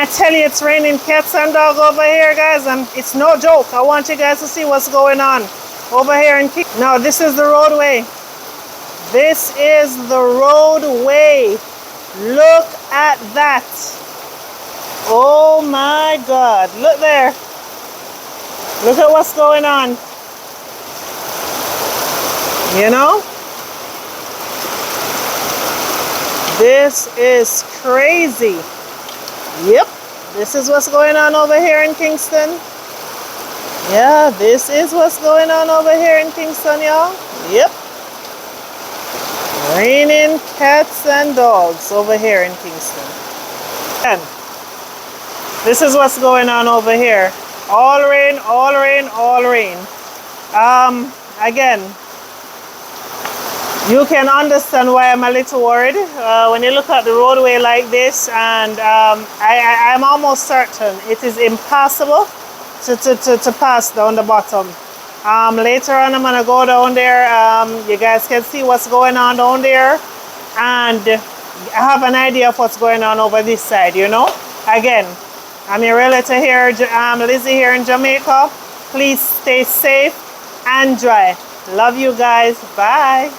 I tell you, it's raining cats and dogs over here, guys, and it's no joke. I want you guys to see what's going on over here in Kingston. Now, this is the roadway. This is the roadway. Look at that. Oh my God. Look there. Look at what's going on. You know? This is crazy. Yep. This is what's going on over here in Kingston. Yeah, this is what's going on over here in Kingston, y'all. Yep. Raining cats and dogs over here in Kingston. And this is what's going on over here. All rain, all rain, all rain. Again, you can understand why I'm a little worried when you look at the roadway like this, and I'm almost certain it is impossible to pass down the bottom. Later on, I'm gonna go down there. You guys can see what's going on down there, and I have an idea of what's going on over this side, you know. Again, I'm your realtor here, Lizzy here in Jamaica. Please stay safe and dry. Love you guys. Bye.